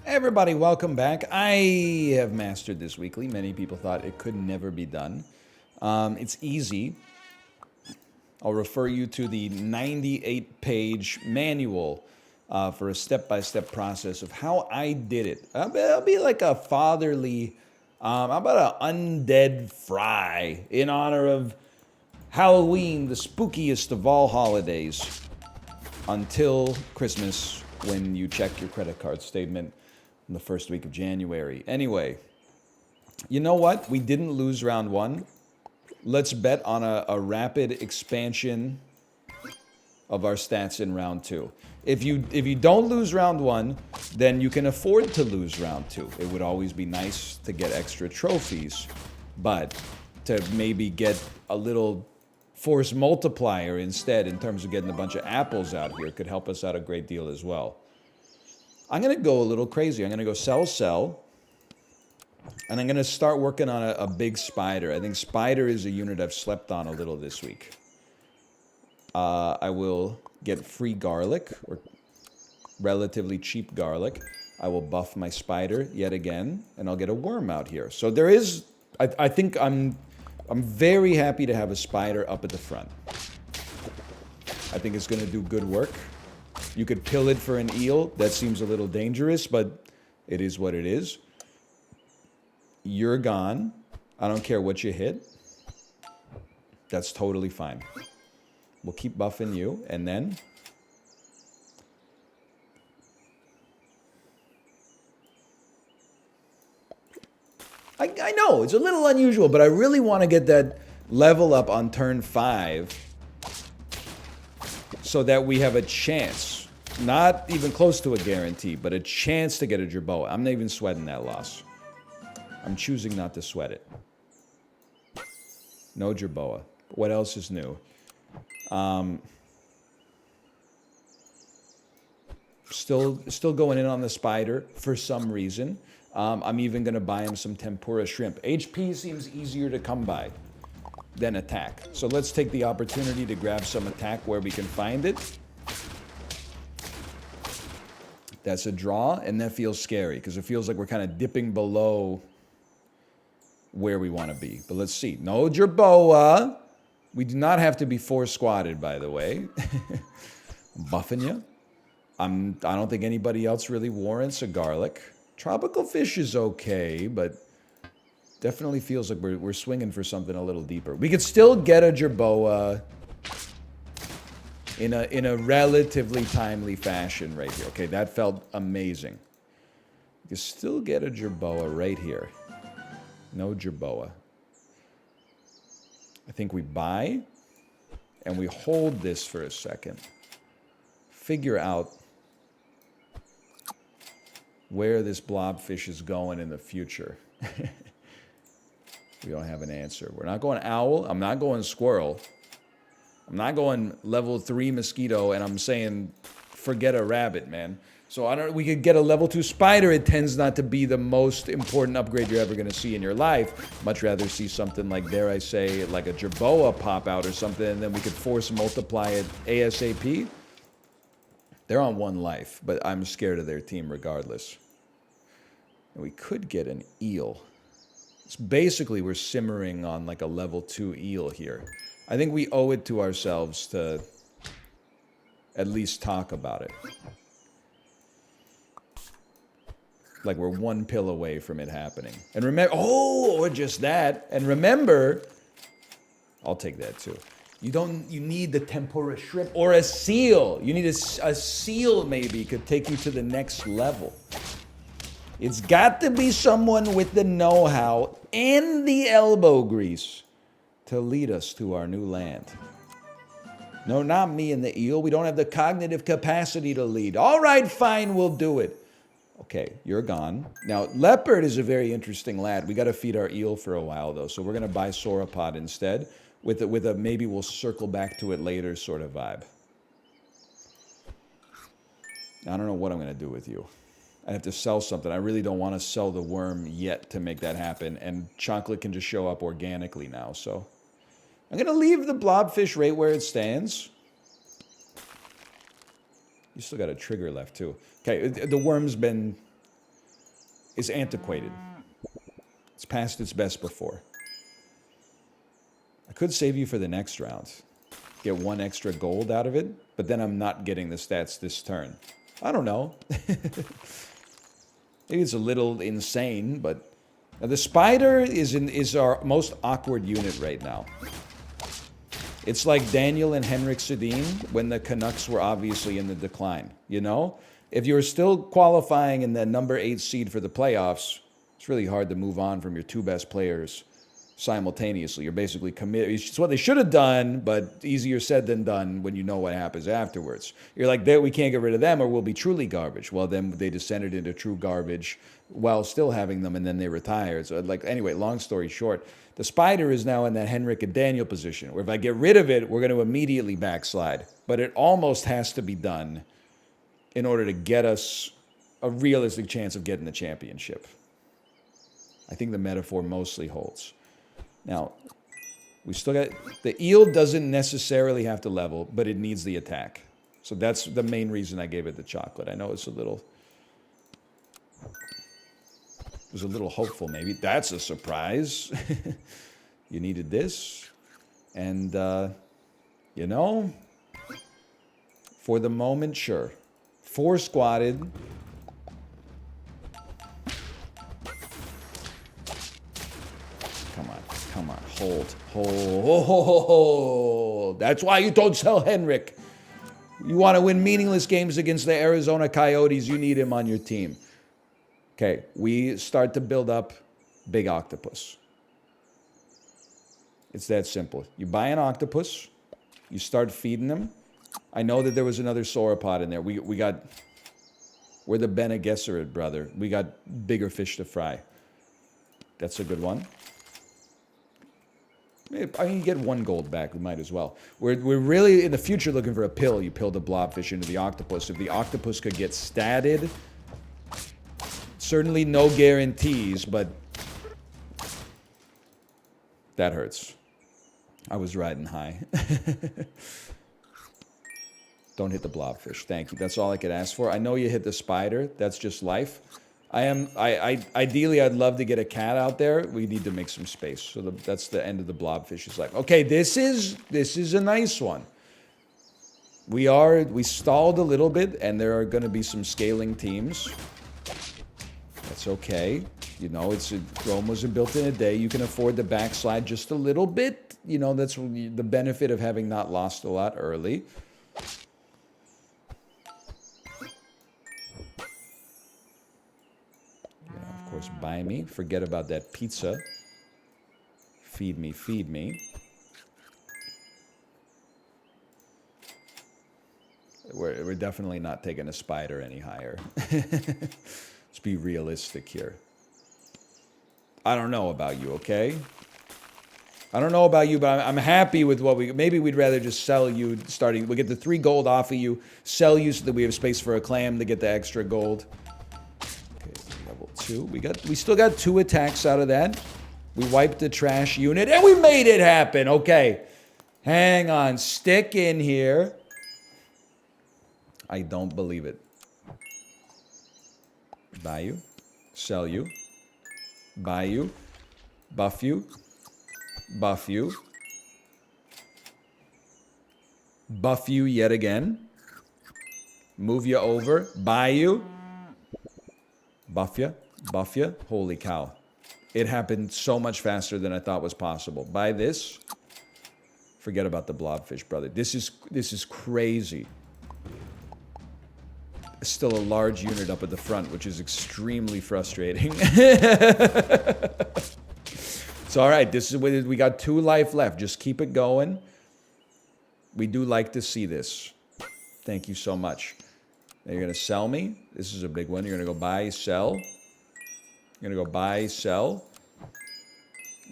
Everybody, welcome back. I have mastered this weekly. Many people thought it could never be done. It's easy. I'll refer you to the 98-page manual for a step-by-step process of how I did it. I'll be like a fatherly, how about an undead fry in honor of Halloween, the spookiest of all holidays, until Christmas when you check your credit card statement in the first week of January. Anyway, you know what? We didn't lose round one. Let's bet on a rapid expansion of our stats in round two. If you don't lose round one, then you can afford to lose round two. It would always be nice to get extra trophies, but to maybe get a little force multiplier instead in terms of getting a bunch of apples out here could help us out a great deal as well. I'm going to go a little crazy. I'm going to go sell, sell. And I'm going to start working on a big spider. I think spider is a unit I've slept on a little this week. I will get free garlic, or relatively cheap garlic. I will buff my spider yet again, and I'll get a worm out here. So there is, I think I'm very happy to have a spider up at the front. I think it's going to do good work. You could pill it for an eel. That seems a little dangerous, but it is what it is. You're gone. I don't care what you hit. That's totally fine. We'll keep buffing you, and then I know, it's a little unusual, but I really want to get that level up on turn 5 so that we have a chance. Not even close to a guarantee, but a chance to get a Jerboa. I'm not even sweating that loss. I'm choosing not to sweat it. No Jerboa. What else is new? Still going in on the spider for some reason. I'm even going to buy him some tempura shrimp. HP seems easier to come by than attack. So let's take the opportunity to grab some attack where we can find it. That's a draw, and that feels scary because it feels like we're kind of dipping below where we want to be. But let's see. No Jerboa. We do not have to be 4-squatted, by the way. I'm buffing you. I don't think anybody else really warrants a garlic. Tropical fish is okay, but definitely feels like we're swinging for something a little deeper. We could still get a Jerboa in a relatively timely fashion right here. Okay, that felt amazing. You can still get a Jerboa right here. No Jerboa. I think we buy, and we hold this for a second. Figure out where this blobfish is going in the future. We don't have an answer. We're not going owl. I'm not going squirrel. I'm not going level 3 mosquito, and I'm saying forget a rabbit, man. So we could get a level 2 spider. It tends not to be the most important upgrade you're ever going to see in your life. Much rather see something like, dare I say, like a Jerboa pop out or something, and then we could force multiply it ASAP. They're on 1 life, but I'm scared of their team regardless. And we could get an eel. It's basically, we're simmering on like a level 2 eel here. I think we owe it to ourselves to at least talk about it. Like we're 1 pill away from it happening. And remember, or just that. And remember, I'll take that too. You need the tempura shrimp or a seal. You need a seal maybe could take you to the next level. It's got to be someone with the know-how and the elbow grease to lead us to our new land. No, not me and the eel. We don't have the cognitive capacity to lead. All right, fine, we'll do it. Okay, you're gone. Now, leopard is a very interesting lad. We got to feed our eel for a while, though, so we're going to buy sauropod instead with a maybe we'll circle back to it later sort of vibe. I don't know what I'm going to do with you. I have to sell something. I really don't want to sell the worm yet to make that happen, and chocolate can just show up organically now, so I'm going to leave the blobfish right where it stands. You still got a trigger left, too. Okay, the worm's been is antiquated. It's past its best before. I could save you for the next round. Get 1 extra gold out of it, but then I'm not getting the stats this turn. I don't know. Maybe it's a little insane, but the spider is our most awkward unit right now. It's like Daniel and Henrik Sedin when the Canucks were obviously in the decline, you know? If you were still qualifying in the number 8 seed for the playoffs, it's really hard to move on from your 2 best players simultaneously. You're basically committed. It's what they should have done, but easier said than done when you know what happens afterwards. You're like, we can't get rid of them or we'll be truly garbage. Well, then they descended into true garbage while still having them, and then they retired. So, like, anyway, long story short, the spider is now in that Henrik and Daniel position, where if I get rid of it, we're going to immediately backslide. But it almost has to be done in order to get us a realistic chance of getting the championship. I think the metaphor mostly holds. Now, we still got... The eel doesn't necessarily have to level, but it needs the attack. So that's the main reason I gave it the chocolate. I know it's a little... It was a little hopeful, maybe. That's a surprise. You needed this. And, you know, for the moment, sure. 4 squatted. Come on, hold. That's why you don't sell Henrik. You want to win meaningless games against the Arizona Coyotes, you need him on your team. Okay, we start to build up big octopus. It's that simple. You buy an octopus, you start feeding them. I know that there was another sauropod in there. We're the Bene Gesserit, brother. We got bigger fish to fry. That's a good one. I mean, you get 1 gold back. We might as well. We're really, in the future, looking for a pill. You pill the blobfish into the octopus. If the octopus could get statted, certainly no guarantees, but that hurts. I was riding high. Don't hit the blobfish. Thank you. That's all I could ask for. I know you hit the spider. That's just life. Ideally, I'd love to get a cat out there. We need to make some space. So that's the end of the blobfish's life. Okay, this is a nice one. We stalled a little bit, and there are going to be some scaling teams. That's okay. You know, Rome wasn't built in a day. You can afford to backslide just a little bit. You know, that's the benefit of having not lost a lot early. Of course, buy me. Forget about that pizza. Feed me, feed me. We're definitely not taking a spider any higher. Let's be realistic here. I don't know about you, okay? I don't know about you, but I'm happy with what we... Maybe we'd rather just sell you starting... We'll get the 3 gold off of you, sell you so that we have space for a clam to get the extra gold. Okay, level 2. We still got 2 attacks out of that. We wiped the trash unit, and we made it happen. Okay. Hang on. Stick in here. I don't believe it. Buy you. Sell you. Buy you. Buff you. Buff you. Buff you yet again. Move you over. Buy you. Buff you. Buff you. Holy cow. It happened so much faster than I thought was possible. Buy this. Forget about the blobfish, brother. This is crazy. Still a large unit up at the front, which is extremely frustrating. It's all right. This is we got 2 life left. Just keep it going. We do like to see this. Thank you so much. Now you're going to sell me. This is a big one. You're going to go buy, sell. You're going to go buy, sell.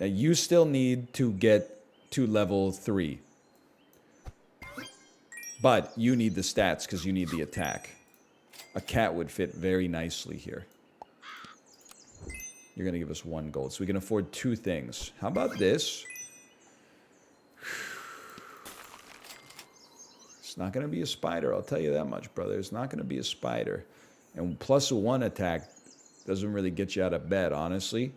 Now you still need to get to level 3. But you need the stats because you need the attack. A cat would fit very nicely here. You're going to give us 1 gold. So we can afford 2 things. How about this? It's not going to be a spider. I'll tell you that much, brother. It's not going to be a spider. And plus a 1 attack. Doesn't really get you out of bed, honestly.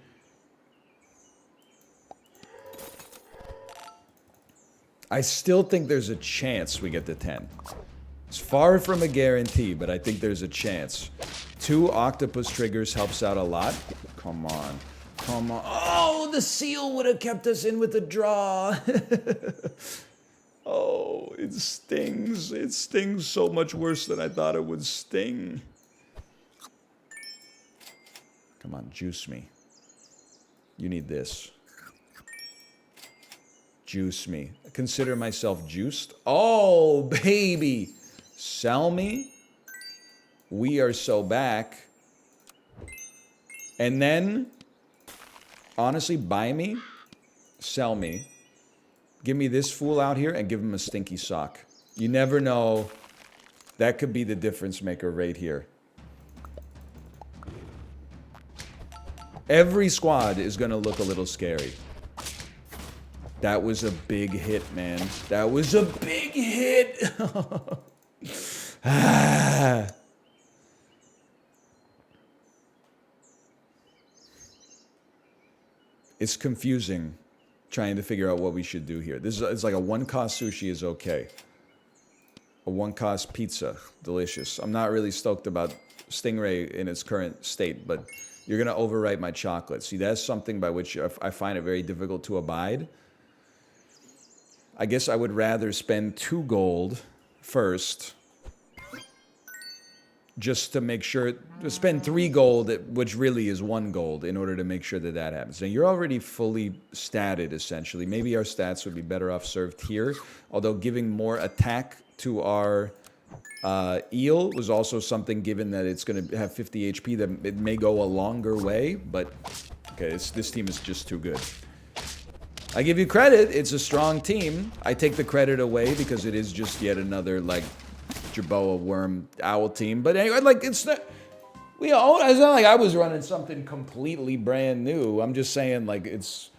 I still think there's a chance we get to 10. It's far from a guarantee, but I think there's a chance. 2 octopus triggers helps out a lot. Come on. Come on. Oh, the seal would have kept us in with a draw. Oh, it stings. It stings so much worse than I thought it would sting. Come on, juice me. You need this. Juice me. Consider myself juiced. Oh, baby. Sell me. We are so back. And then, honestly, buy me. Sell me. Give me this fool out here and give him a stinky sock. You never know. That could be the difference maker right here. Every squad is going to look a little scary. That was a big hit, man. That was a big hit. Ah. It's confusing trying to figure out what we should do here. This is it's like a one-cost sushi is okay. A one-cost pizza, delicious. I'm not really stoked about Stingray in its current state, but you're going to overwrite my chocolate. See, that's something by which I find it very difficult to abide. I guess I would rather spend 2 gold first, just to make sure, to spend 3 gold, which really is 1 gold, in order to make sure that that happens. Now, you're already fully statted, essentially. Maybe our stats would be better off served here, although giving more attack to our eel was also something, given that it's going to have 50 HP, that it may go a longer way, but okay, this team is just too good. I give you credit, it's a strong team. I take the credit away because it is just yet another, like, Jerboa worm owl team. But anyway, like, it's not, it's not like I was running something completely brand new. I'm just saying, like, it's,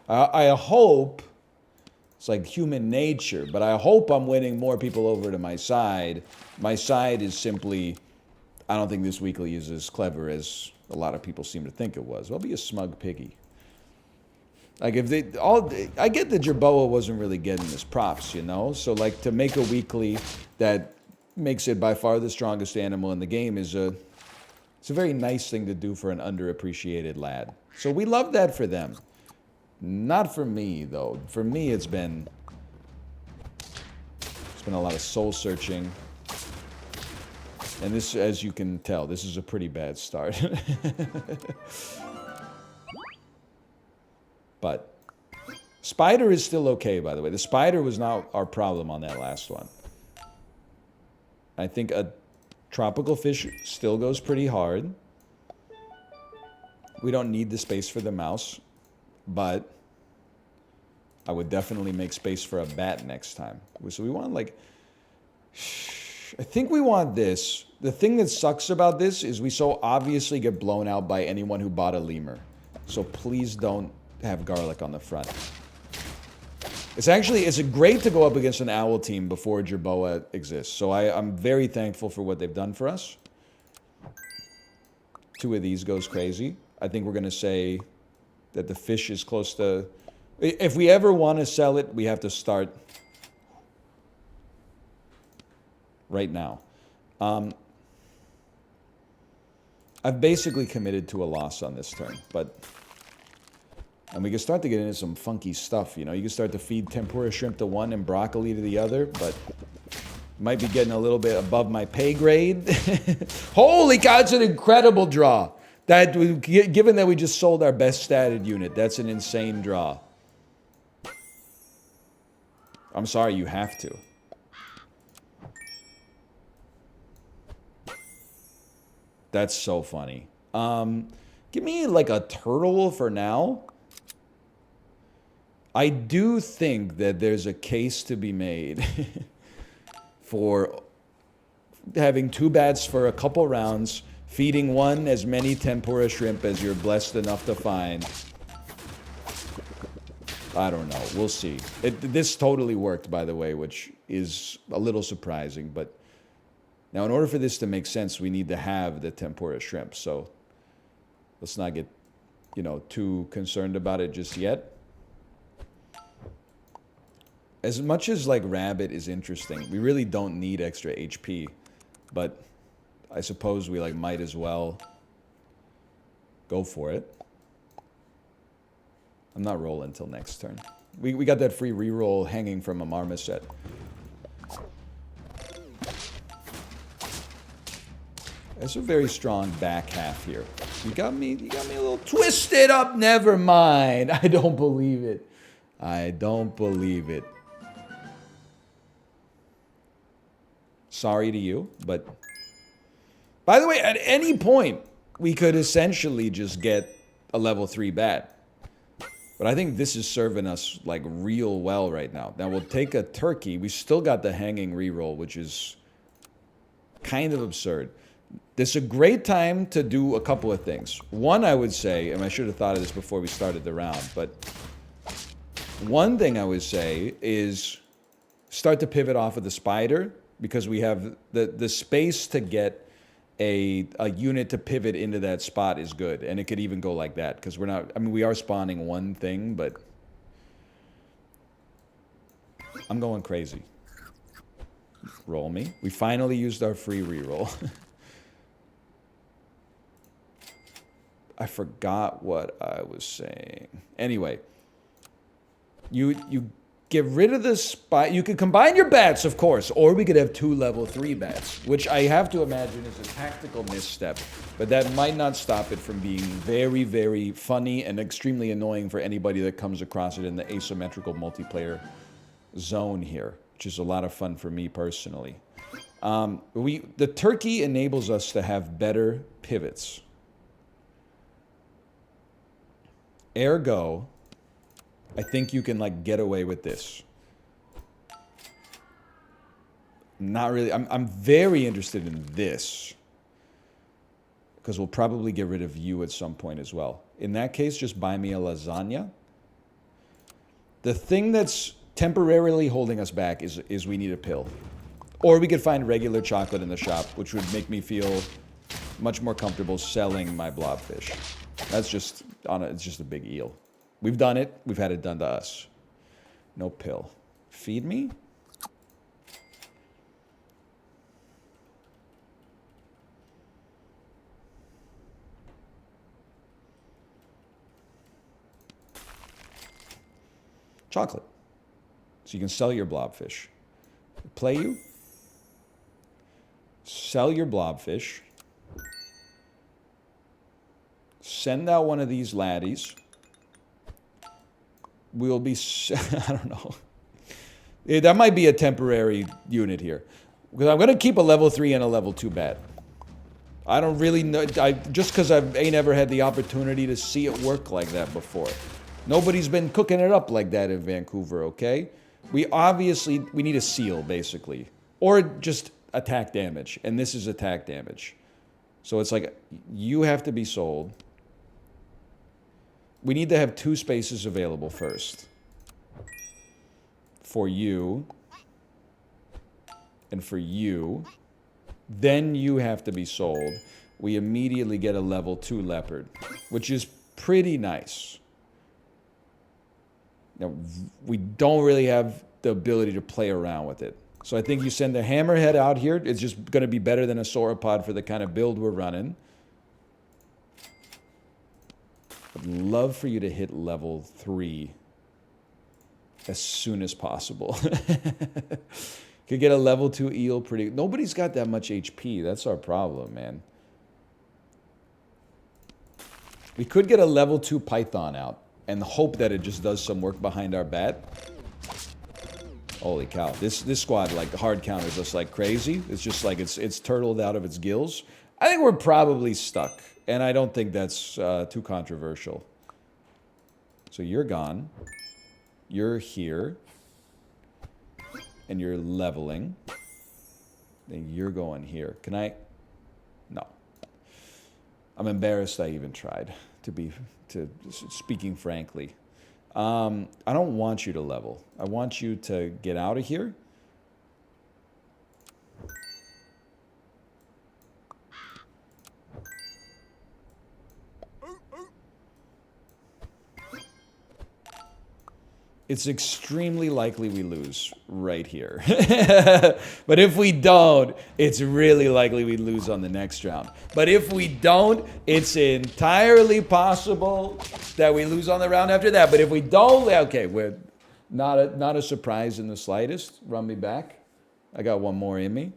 I hope, it's like human nature, but I hope I'm winning more people over to my side. My side is simply, I don't think this weekly is as clever as a lot of people seem to think it was. I'll be a smug piggy. Like, if they all, I get that Jerboa wasn't really getting his props, you know? So, like, to make a weekly that makes it by far the strongest animal in the game is it's a very nice thing to do for an underappreciated lad. So we love that for them. Not for me, though. For me, it's been a lot of soul searching. And this, as you can tell, this is a pretty bad start. But spider is still okay, by the way. The spider was not our problem on that last one. I think a tropical fish still goes pretty hard. We don't need the space for the mouse, but I would definitely make space for a bat next time. So we want, like, I think we want this. The thing that sucks about this is we so obviously get blown out by anyone who bought a lemur. So please don't have garlic on the front. It's great to go up against an owl team before Jerboa exists. So I'm very thankful for what they've done for us. 2 of these goes crazy. I think we're going to say that the fish is close to... If we ever want to sell it, we have to start right now. I've basically committed to a loss on this turn, but... And we can start to get into some funky stuff, you know. You can start to feed tempura shrimp to one and broccoli to the other, but might be getting a little bit above my pay grade. Holy cow, it's an incredible draw. Given that we just sold our best statted unit, that's an insane draw. I'm sorry, you have to. That's so funny. Give me, like, a turtle for now. I do think that there's a case to be made for having 2 bats for a couple rounds, feeding one as many tempura shrimp as you're blessed enough to find. I don't know. We'll see. This totally worked, by the way, which is a little surprising, but Now, in order for this to make sense, we need to have the tempura shrimp. So let's not get, you know, too concerned about it just yet. As much as like rabbit is interesting, we really don't need extra HP, but I suppose we like might as well go for it. I'm not rolling until next turn. We got that free reroll hanging from a marmoset. That's a very strong back half here. You got me a little twisted up. Never mind. I don't believe it. I don't believe it. Sorry to you, but by the way, at any point we could essentially just get a level 3 bat. But I think this is serving us like real well right now. Now we'll take a turkey. We still got the hanging reroll, which is kind of absurd. This is a great time to do a couple of things. One, I would say, and I should have thought of this before we started the round, but one thing I would say is start to pivot off of the spider, because we have the space to get a unit to pivot into that spot is good. And it could even go like that, because we're not, I mean, we are spawning one thing, but I'm going crazy. Roll me. We finally used our free reroll. I forgot what I was saying. Anyway, you get rid of the spot. You could combine your bats, of course, or we could have 2 level 3 bats, which I have to imagine is a tactical misstep, but that might not stop it from being very, very funny and extremely annoying for anybody that comes across it in the asymmetrical multiplayer zone here, which is a lot of fun for me personally. The turkey enables us to have better pivots. Ergo, I think you can like get away with this. Not really. I'm very interested in this, because we'll probably get rid of you at some point as well. In that case, just buy me a lasagna. The thing that's temporarily holding us back is we need a pill. Or we could find regular chocolate in the shop, which would make me feel much more comfortable selling my blobfish. That's just, it's just a big eel. We've done it. We've had it done to us. No pill. Feed me? Chocolate. So you can sell your blobfish. Play you. Sell your blobfish. Send out one of these laddies. We'll be, I don't know. That might be a temporary unit here. Because I'm going to keep a level 3 and a level 2 bat. I don't really know, just because I ain't ever had the opportunity to see it work like that before. Nobody's been cooking it up like that in Vancouver, okay? We need a seal, basically. Or just attack damage. And this is attack damage. So it's like, you have to be sold. We need to have 2 spaces available first. For you. And for you. Then you have to be sold. We immediately get a level 2 leopard, which is pretty nice. Now, we don't really have the ability to play around with it. So I think you send the hammerhead out here. It's just going to be better than a sauropod for the kind of build we're running. I'd love for you to hit level 3 as soon as possible. Could get a level 2 eel pretty... Nobody's got that much HP. That's our problem, man. We could get a level 2 python out and hope that it just does some work behind our bat. Holy cow. This squad, like, hard counters us like crazy. It's just like it's turtled out of its gills. I think we're probably stuck. And I don't think that's too controversial. So you're gone. You're here. And you're leveling. Then you're going here. Can I? No. I'm embarrassed I even tried, speaking frankly. I don't want you to level. I want you to get out of here. it's extremely likely we lose right here. But if we don't, it's really likely we lose on the next round. But if we don't, it's entirely possible that we lose on the round after that. But if we don't, okay, we're not a surprise in the slightest. Run me back. I got one more in me.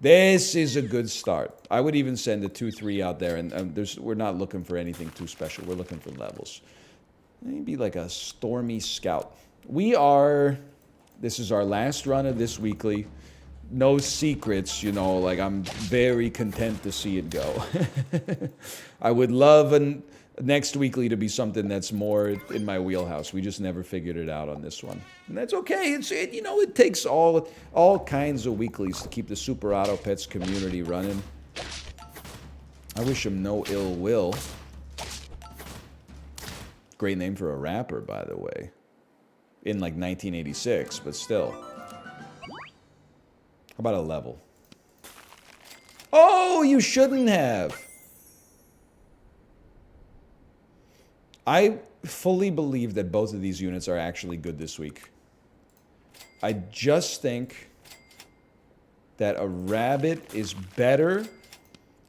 This is a good start. I would even send a 2-3 out there, and we're not looking for anything too special. We're looking for levels. Maybe like a Stormy Scout. This is our last run of this weekly. No secrets, you know, like I'm very content to see it go. I would love next weekly to be something that's more in my wheelhouse. We just never figured it out on this one. And that's okay. It takes all kinds of weeklies to keep the Super Auto Pets community running. I wish them no ill will. Great name for a rapper, by the way. In like 1986, but still. How about a level? Oh, you shouldn't have. I fully believe that both of these units are actually good this week. I just think that a rabbit is better. And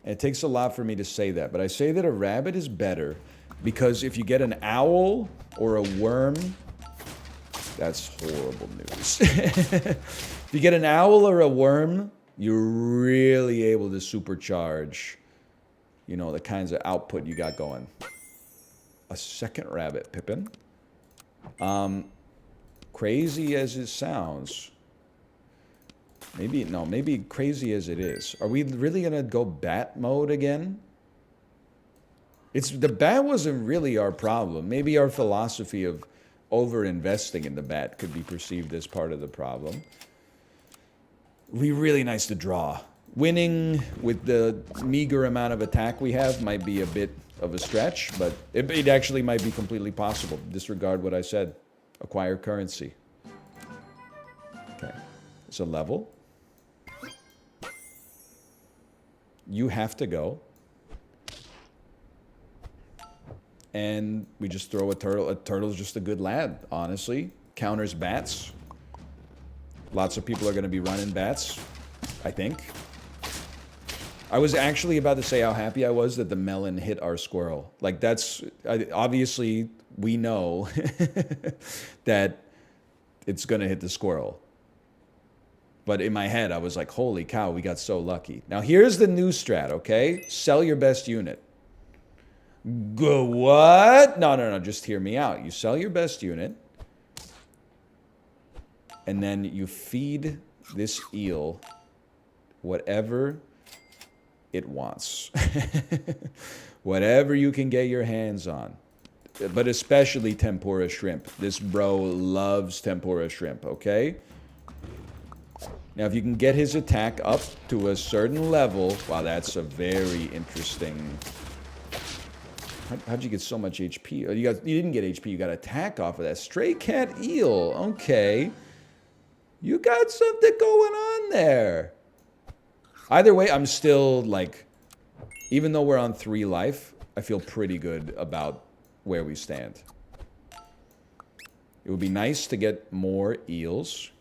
it takes a lot for me to say that, but I say that a rabbit is better because if you get an owl or a worm, that's horrible news. If you get an owl or a worm, you're really able to supercharge, the kinds of output you got going. A second rabbit, Pippin. Crazy as it sounds. Maybe crazy as it is. Are we really gonna go bat mode again? The bat wasn't really our problem. Maybe our philosophy of over-investing in the bat could be perceived as part of the problem. It'd be really nice to draw. Winning with the meager amount of attack we have might be a bit of a stretch, but it actually might be completely possible. Disregard what I said. Acquire currency. Okay. It's a level. You have to go. And we just throw a turtle. A turtle's just a good lad, honestly. Counters bats. Lots of people are going to be running bats, I think. I was actually about to say how happy I was that the melon hit our squirrel. Like, obviously, we know that it's going to hit the squirrel. But in my head, I was like, holy cow, we got so lucky. Now, here's the new strat, okay? Sell your best unit. Go what? No, just hear me out. You sell your best unit, and then you feed this eel whatever it wants. Whatever you can get your hands on. But especially tempura shrimp. This bro loves tempura shrimp, okay? Now, if you can get his attack up to a certain level, wow, that's a very interesting... How'd you get so much HP? Oh, you didn't get HP, you got attack off of that. Stray cat eel, okay. You got something going on there. Either way, I'm still, like, even though we're on 3 life, I feel pretty good about where we stand. It would be nice to get more eels.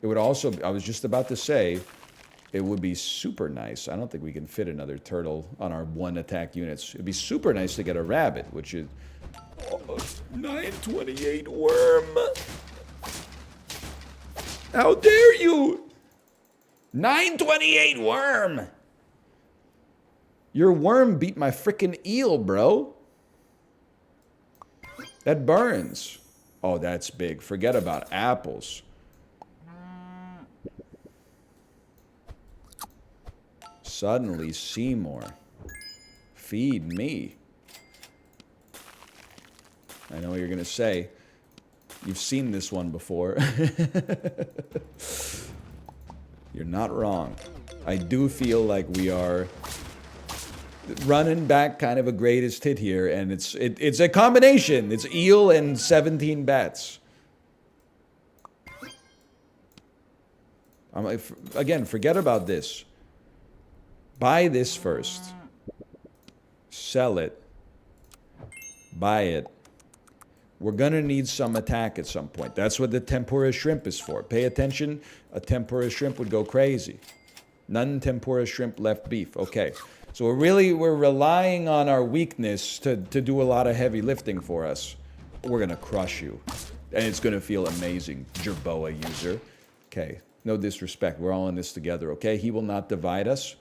It would also, I was just about to say, it would be super nice. I don't think we can fit another turtle on our 1 attack units. It'd be super nice to get a rabbit, which is 928 worm. How dare you? 928 worm. Your worm beat my frickin' eel, bro. That burns. Oh, that's big. Forget about apples. Suddenly, Seymour. Feed me. I know what you're going to say. You've seen this one before. You're not wrong. I do feel like we are running back kind of a greatest hit here, and it's a combination. It's eel and 17 bats. I'm like, again, forget about this. Buy this first. Sell it. Buy it. We're going to need some attack at some point. That's what the tempura shrimp is for. Pay attention. A tempura shrimp would go crazy. None tempura shrimp left beef. Okay. So we're relying on our weakness to do a lot of heavy lifting for us. We're going to crush you. And it's going to feel amazing, Jerboa user. Okay. No disrespect. We're all in this together, okay? He will not divide us.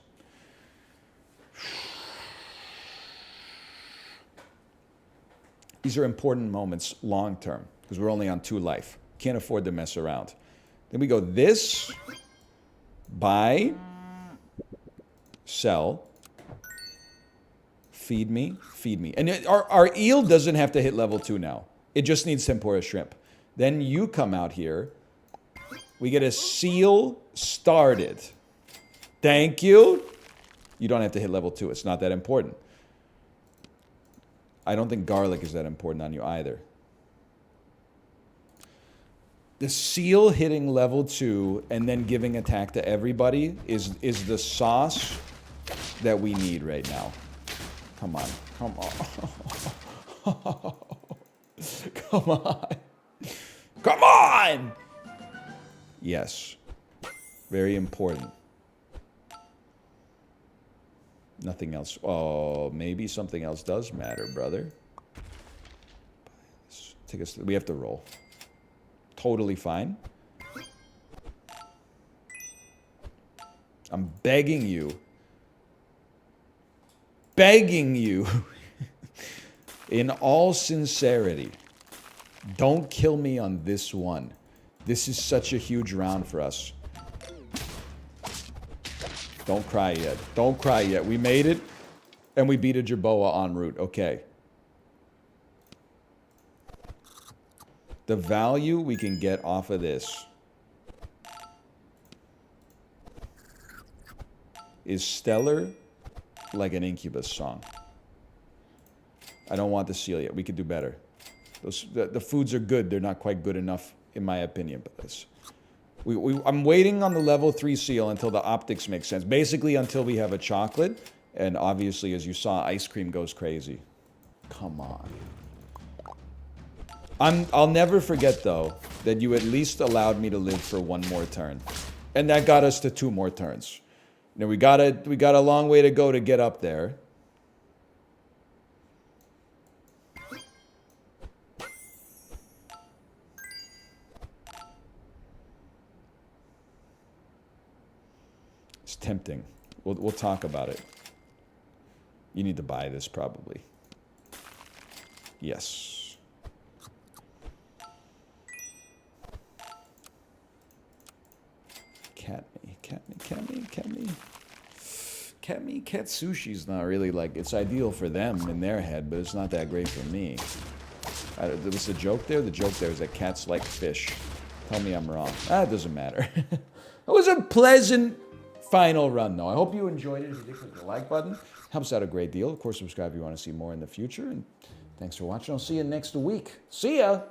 These are important moments long term because we're only on 2 life. Can't afford to mess around. Then we go this, buy, sell, feed me, feed me. And our eel doesn't have to hit level 2 now. It just needs tempura shrimp. Then you come out here. We get a seal started. Thank you. You don't have to hit level 2. It's not that important. I don't think garlic is that important on you either. The seal hitting level 2 and then giving attack to everybody is the sauce that we need right now. Come on. Come on. Come on. Come on! Yes. Very important. Nothing else. Oh, maybe something else does matter, brother. Take us. We have to roll. Totally fine. I'm begging you. Begging you. In all sincerity. Don't kill me on this one. This is such a huge round for us. Don't cry yet. Don't cry yet. We made it, and we beat a Jerboa en route. Okay. The value we can get off of this is stellar like an Incubus song. I don't want the seal yet. We could do better. The foods are good. They're not quite good enough, in my opinion. But this. I'm waiting on the level 3 seal until the optics make sense. Basically, until we have a chocolate. And obviously, as you saw, ice cream goes crazy. Come on. I'll never forget, though, that you at least allowed me to live for 1 more turn. And that got us to 2 more turns. Now, we got a long way to go to get up there. It's tempting. We'll talk about it. You need to buy this, probably. Yes. Cat sushi's not really like, it's ideal for them in their head, but it's not that great for me. Was the joke there? The joke there is that cats like fish. Tell me I'm wrong. It doesn't matter. It was a pleasant final run, though. I hope you enjoyed it. If you did, click the like button. Helps out a great deal. Of course, subscribe if you want to see more in the future. And thanks for watching. I'll see you next week. See ya!